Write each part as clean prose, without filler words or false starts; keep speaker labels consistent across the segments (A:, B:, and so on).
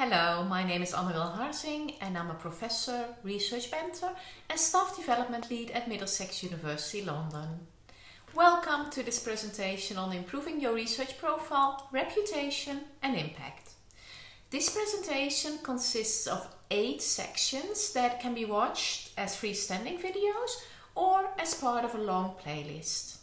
A: Hello, my name is Harzing and I'm a professor, research mentor and staff development lead at Middlesex University London. Welcome to this presentation on improving your research profile, reputation and impact. This presentation consists of 8 sections that can be watched as freestanding videos or as part of a long playlist.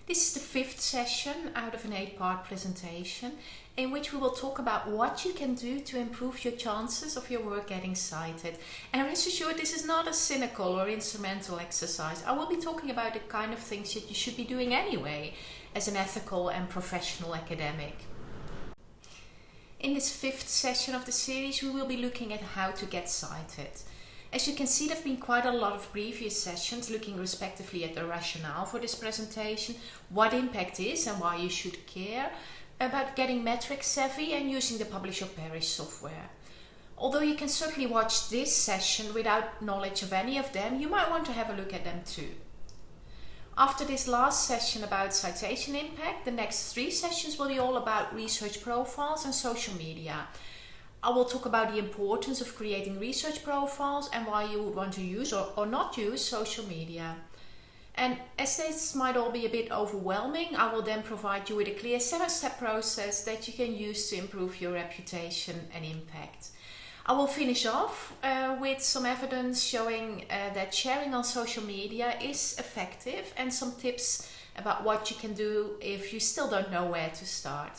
A: This is the 5th session out of an 8-part presentation in which we will talk about what you can do to improve your chances of your work getting cited. And rest assured, this is not a cynical or instrumental exercise. I will be talking about the kind of things that you should be doing anyway as an ethical and professional academic. In this 5th session of the series, we will be looking at how to get cited. As you can see, there have been quite a lot of previous sessions looking respectively at the rationale for this presentation, what impact is and why you should care, about getting metric savvy and using the publish or perish software. Although you can certainly watch this session without knowledge of any of them, you might want to have a look at them too. After this last session about citation impact, the next 3 sessions will be all about research profiles and social media. I will talk about the importance of creating research profiles and why you would want to use or not use social media. And as this might all be a bit overwhelming, I will then provide you with a clear 7-step process that you can use to improve your reputation and impact. I will finish off with some evidence showing that sharing on social media is effective and some tips about what you can do if you still don't know where to start.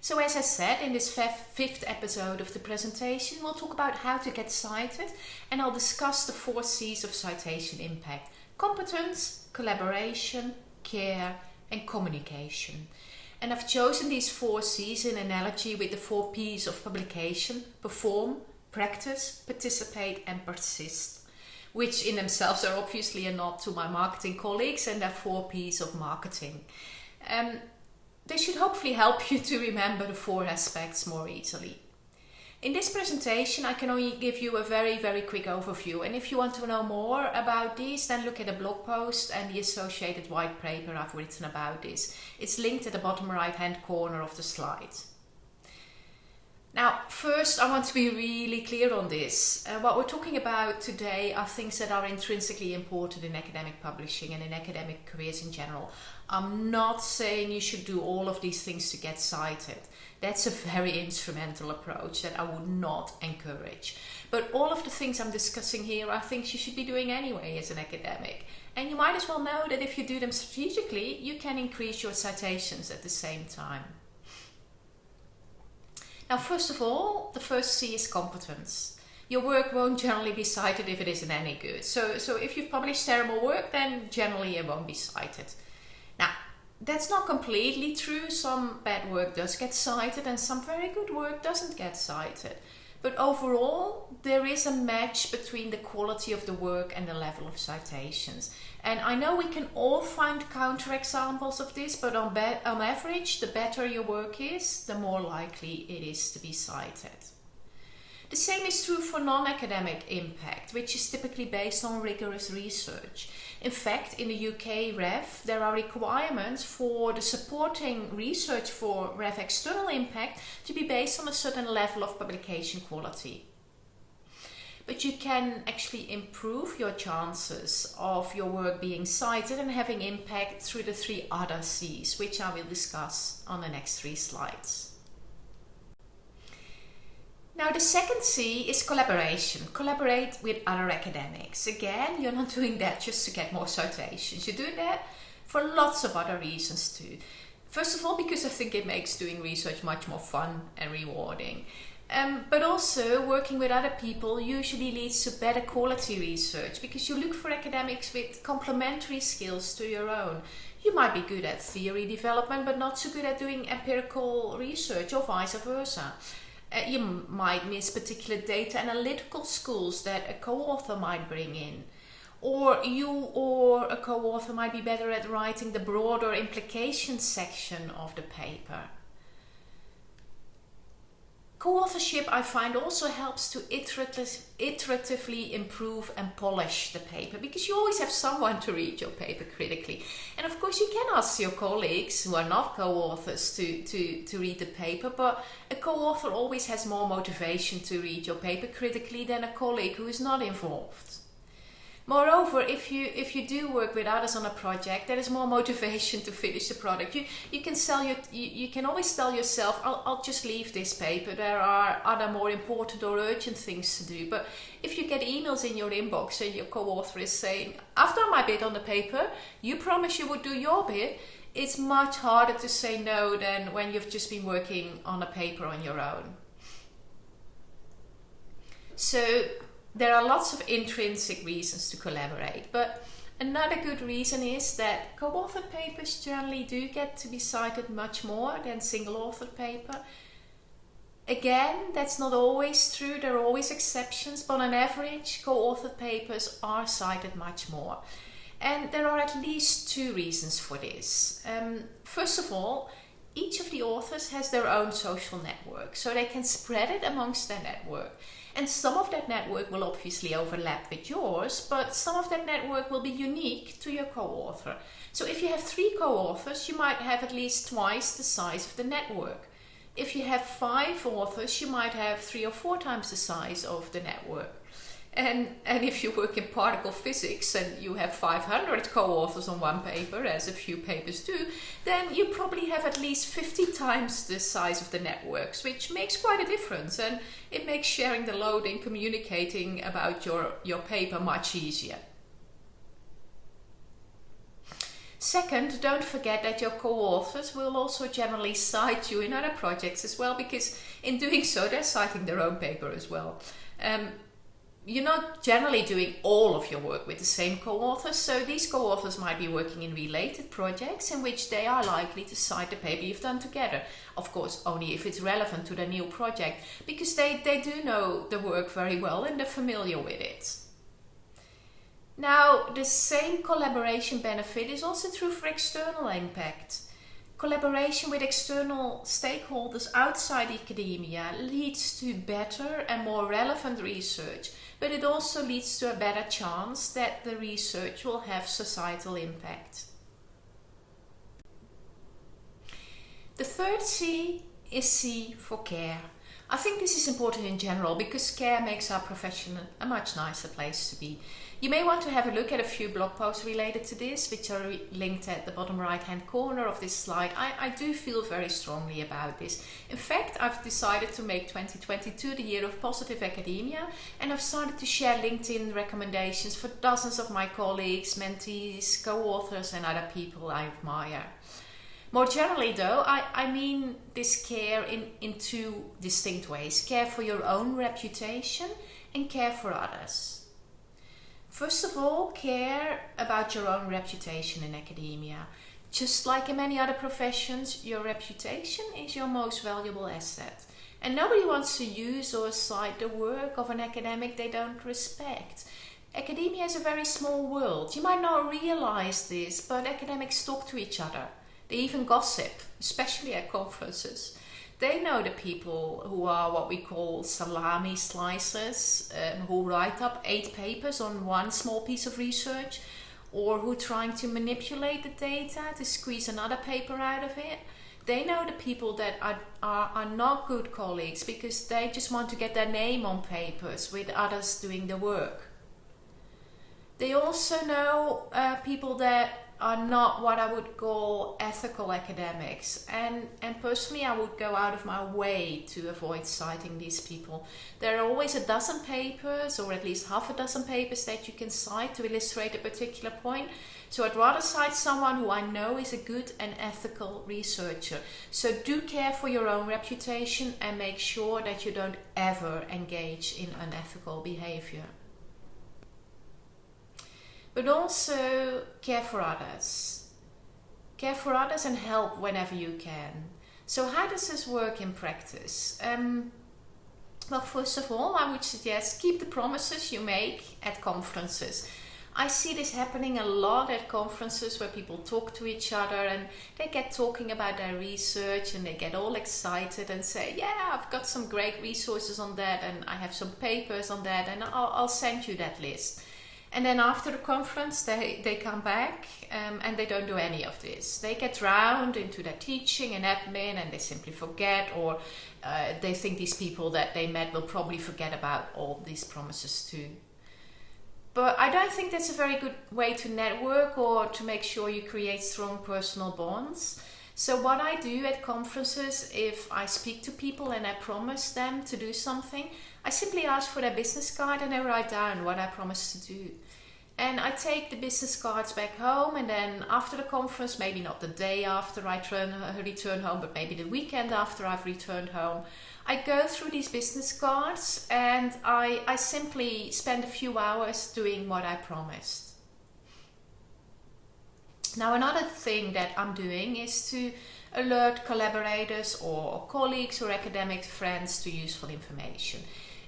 A: So as I said, in this 5th episode of the presentation, we'll talk about how to get cited, and I'll discuss the 4 Cs of citation impact: competence, collaboration, care and communication. And I've chosen these 4 Cs in analogy with the 4 Ps of publication: perform, practice, participate and persist, which in themselves are obviously a nod to my marketing colleagues and their 4 Ps of marketing. They should hopefully help you to remember the 4 aspects more easily. In this presentation, I can only give you a very quick overview, and if you want to know more about these, then look at the blog post and the associated white paper I've written about this. It's linked at the bottom right hand corner of the slide. Now, first I want to be really clear on this. What we're talking about today are things that are intrinsically important in academic publishing and in academic careers in general. I'm not saying you should do all of these things to get cited. That's a very instrumental approach that I would not encourage. But all of the things I'm discussing here are things you should be doing anyway as an academic. And you might as well know that if you do them strategically, you can increase your citations at the same time. Now, first of all, the first C is competence. Your work won't generally be cited if it isn't any good. So if you've published terrible work, then generally it won't be cited. Now, that's not completely true. Some bad work does get cited and some very good work doesn't get cited. But overall, there is a match between the quality of the work and the level of citations. And I know we can all find counterexamples of this, but on average, the better your work is, the more likely it is to be cited. The same is true for non-academic impact, which is typically based on rigorous research. In fact, in the UK REF, there are requirements for the supporting research for REF external impact to be based on a certain level of publication quality. But you can actually improve your chances of your work being cited and having impact through the 3 other Cs, which I will discuss on the next 3 slides. Now, the second C is collaboration. Collaborate with other academics. Again, you're not doing that just to get more citations. You're doing that for lots of other reasons too. First of all, because I think it makes doing research much more fun and rewarding. But also, working with other people usually leads to better quality research because you look for academics with complementary skills to your own. You might be good at theory development, but not so good at doing empirical research, or vice versa. You might miss particular data analytical skills that a co-author might bring in. Or you or a co-author might be better at writing the broader implications section of the paper. Co-author Co-authorship, I find, also helps to iteratively improve and polish the paper, because you always have someone to read your paper critically. And of course you can ask your colleagues who are not co-authors to read the paper, but a co-author always has more motivation to read your paper critically than a colleague who is not involved. Moreover, if you do work with others on a project, there is more motivation to finish the product. You can always tell yourself, I'll just leave this paper. There are other more important or urgent things to do. But if you get emails in your inbox and your co-author is saying, I've done my bit on the paper, you promised you would do your bit, it's much harder to say no than when you've just been working on a paper on your own. So there are lots of intrinsic reasons to collaborate, but another good reason is that co-authored papers generally do get to be cited much more than single-authored paper. Again, that's not always true, there are always exceptions, but on average, co-authored papers are cited much more. And there are at least two reasons for this. First of all, each of the authors has their own social network, so they can spread it amongst their network. And some of that network will obviously overlap with yours, but some of that network will be unique to your co-author. So if you have 3 co-authors, you might have at least twice the size of the network. If you have 5 authors, you might have 3 or 4 times the size of the network. And if you work in particle physics and you have 500 co-authors on one paper, as a few papers do, then you probably have at least 50 times the size of the networks, which makes quite a difference, and it makes sharing the load and communicating about your paper much easier. Second, don't forget that your co-authors will also generally cite you in other projects as well, because in doing so they're citing their own paper as well. You're not generally doing all of your work with the same co-authors, so these co-authors might be working in related projects in which they are likely to cite the paper you've done together. Of course, only if it's relevant to the new project, because they do know the work very well and they're familiar with it. Now, the same collaboration benefit is also true for external impact. Collaboration with external stakeholders outside academia leads to better and more relevant research, but it also leads to a better chance that the research will have societal impact. The third C is C for care. I think this is important in general because care makes our profession a much nicer place to be. You may want to have a look at a few blog posts related to this, which are linked at the bottom right hand corner of this slide. I do feel very strongly about this. In fact, I've decided to make 2022 the year of positive academia, and I've started to share LinkedIn recommendations for dozens of my colleagues, mentees, co-authors and other people I admire. More generally though, I mean this care in 2 distinct ways: care for your own reputation and care for others. First of all, care about your own reputation in academia. Just like in many other professions, your reputation is your most valuable asset. And nobody wants to use or cite the work of an academic they don't respect. Academia is a very small world. You might not realize this, but academics talk to each other. They even gossip, especially at conferences. They know the people who are what we call salami slicers, who write up 8 papers on one small piece of research, or who are trying to manipulate the data to squeeze another paper out of it. They know the people that are not good colleagues because they just want to get their name on papers with others doing the work. They also know people that are not what I would call ethical academics, and personally I would go out of my way to avoid citing these people. There are always a dozen papers, or at least half a dozen papers, that you can cite to illustrate a particular point, so I'd rather cite someone who I know is a good and ethical researcher. So do care for your own reputation and make sure that you don't ever engage in unethical behavior. But also care for others. Care for others and help whenever you can. So how does this work in practice? Well, first of all, I would suggest keep the promises you make at conferences. I see this happening a lot at conferences where people talk to each other and they get talking about their research and they get all excited and say, yeah, I've got some great resources on that and I have some papers on that and I'll send you that list. And then after the conference, they come back and they don't do any of this. They get drowned into their teaching and admin and they simply forget, or they think these people that they met will probably forget about all these promises too. But I don't think that's a very good way to network or to make sure you create strong personal bonds. So what I do at conferences, if I speak to people and I promise them to do something, I simply ask for their business card and I write down what I promised to do. And I take the business cards back home, and then after the conference, maybe not the day after I return home, but maybe the weekend after I've returned home, I go through these business cards and I simply spend a few hours doing what I promised. Now, another thing that I'm doing is to alert collaborators or colleagues or academic friends to useful information.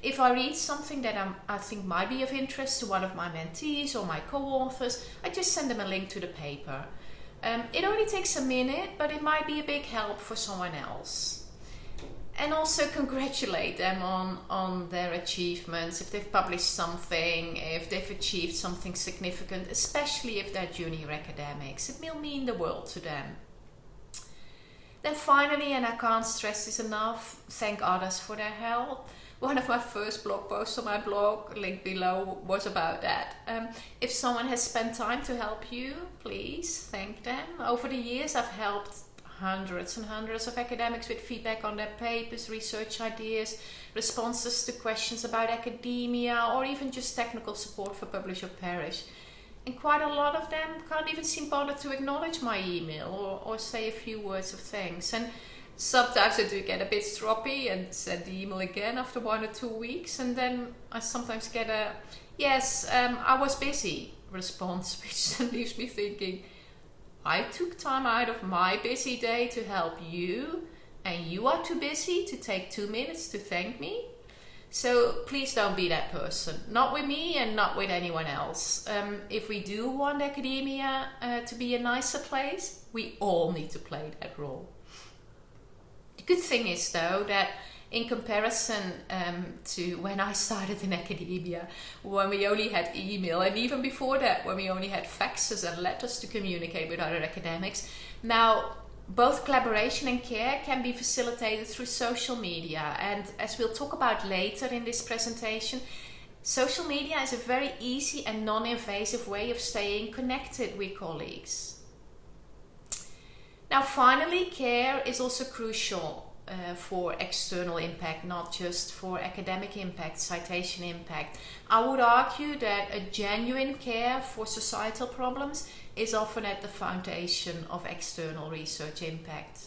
A: If I read something that I think might be of interest to one of my mentees or my co-authors, I just send them a link to the paper. It only takes a minute, but it might be a big help for someone else. And also congratulate them on their achievements, if they've published something, if they've achieved something significant, especially if they're junior academics. It will mean the world to them. Then finally, and I can't stress this enough, thank others for their help. One of my first blog posts on my blog, link below, was about that. If someone has spent time to help you, please thank them. Over the years, I've helped hundreds and hundreds of academics with feedback on their papers, research ideas, responses to questions about academia, or even just technical support for publish or perish. And quite a lot of them can't even seem bothered to acknowledge my email or say a few words of thanks. And sometimes I do get a bit stroppy and send the email again after 1 or 2 weeks, and then I sometimes get a yes, I was busy response, which then leaves me thinking, I took time out of my busy day to help you, and you are too busy to take 2 minutes to thank me? So please don't be that person. Not with me and not with anyone else. If we do want academia to be a nicer place, we all need to play that role. The good thing is, though, that in comparison to when I started in academia, when we only had email, and even before that, when we only had faxes and letters to communicate with other academics, now both collaboration and care can be facilitated through social media. And as we'll talk about later in this presentation, social media is a very easy and non-invasive way of staying connected with colleagues. Now, finally, care is also crucial for external impact, not just for academic impact, citation impact. I would argue that a genuine care for societal problems is often at the foundation of external research impact.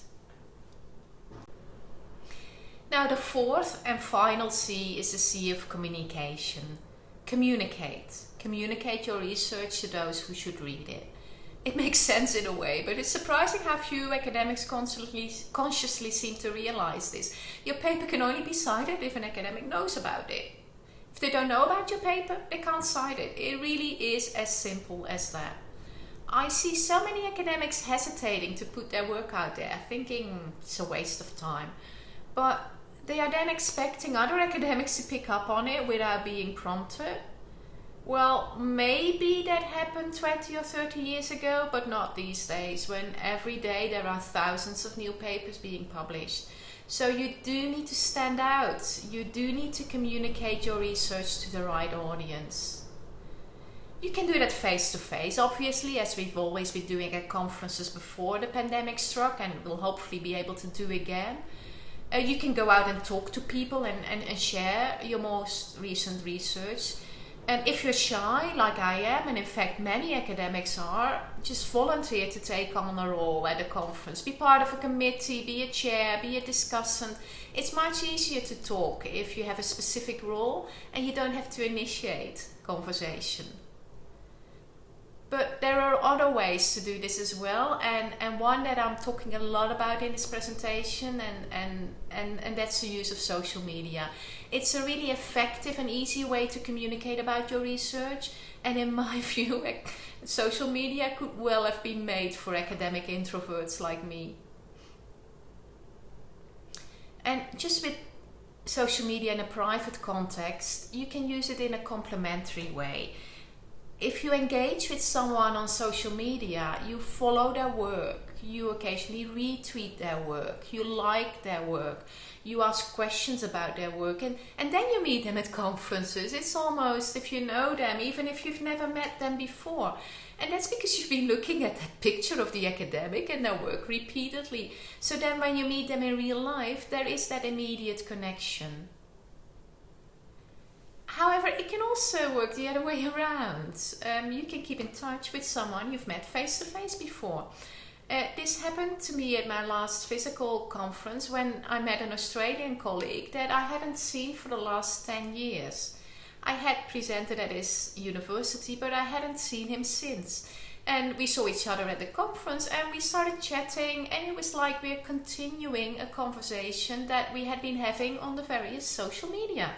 A: Now, the fourth and final C is the C of communication. Communicate. Communicate your research to those who should read it. It makes sense in a way, but it's surprising how few academics consciously seem to realize this. Your paper can only be cited if an academic knows about it. If they don't know about your paper, they can't cite it. It really is as simple as that. I see so many academics hesitating to put their work out there, thinking it's a waste of time. But they are then expecting other academics to pick up on it without being prompted. Well, maybe that happened 20 or 30 years ago, but not these days, when every day there are thousands of new papers being published. So you do need to stand out. You do need to communicate your research to the right audience. You can do that face-to-face, obviously, as we've always been doing at conferences before the pandemic struck, and will hopefully be able to do again. You can go out and talk to people and share your most recent research. And if you're shy, like I am, and in fact many academics are, just volunteer to take on a role at a conference. Be part of a committee, be a chair, be a discussant. It's much easier to talk if you have a specific role and you don't have to initiate conversation. But there are other ways to do this as well, and one that I'm talking a lot about in this presentation, and that's the use of social media. It's a really effective and easy way to communicate about your research, and in my view, social media could well have been made for academic introverts like me. And just with social media in a private context, you can use it in a complementary way. If you engage with someone on social media, you follow their work, you occasionally retweet their work, you like their work, you ask questions about their work, and then you meet them at conferences. It's almost if you know them, even if you've never met them before. And that's because you've been looking at that picture of the academic and their work repeatedly. So then when you meet them in real life, there is that immediate connection. However, it can also work the other way around. You can keep in touch with someone you've met face-to-face before. This happened to me at my last physical conference when I met an Australian colleague that I hadn't seen for the last 10 years. I had presented at his university, but I hadn't seen him since. And we saw each other at the conference and we started chatting, and it was like we're continuing a conversation that we had been having on the various social media.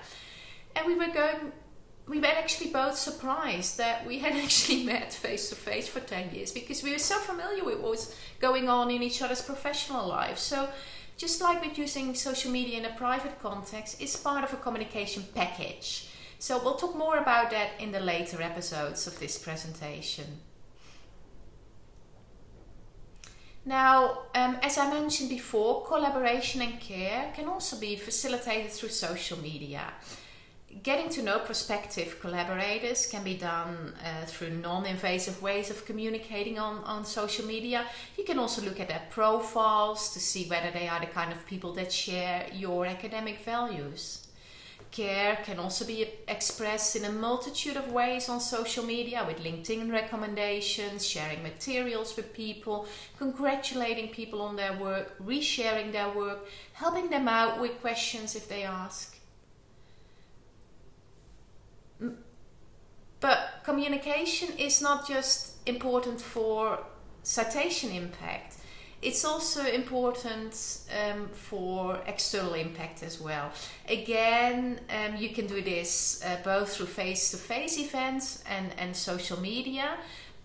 A: And we were actually both surprised that we had actually met face to face for 10 years, because we were so familiar with what was going on in each other's professional lives. So just like with using social media in a private context, it's part of a communication package. So we'll talk more about that in the later episodes of this presentation. Now, as I mentioned before, collaboration and care can also be facilitated through social media. Getting to know prospective collaborators can be done through non-invasive ways of communicating on social media. You can also look at their profiles to see whether they are the kind of people that share your academic values. Care can also be expressed in a multitude of ways on social media, with LinkedIn recommendations, sharing materials with people, congratulating people on their work, resharing their work, helping them out with questions if they ask. But communication is not just important for citation impact. It's also important for external impact as well. Again, you can do this both through face-to-face events and social media.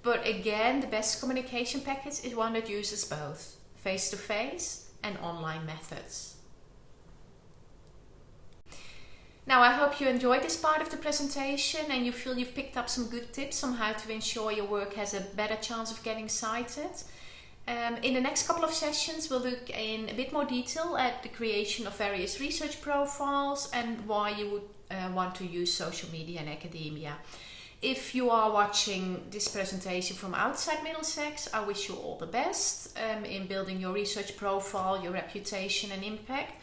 A: But again, the best communication package is one that uses both face-to-face and online methods. Now, I hope you enjoyed this part of the presentation and you feel you've picked up some good tips on how to ensure your work has a better chance of getting cited. In the next couple of sessions, we'll look in a bit more detail at the creation of various research profiles and why you would want to use social media in academia. If you are watching this presentation from outside Middlesex, I wish you all the best in building your research profile, your reputation and impact.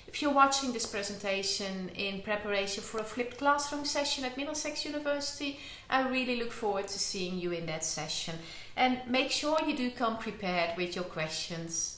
A: If you're watching this presentation in preparation for a flipped classroom session at Middlesex University, I really look forward to seeing you in that session. And make sure you do come prepared with your questions.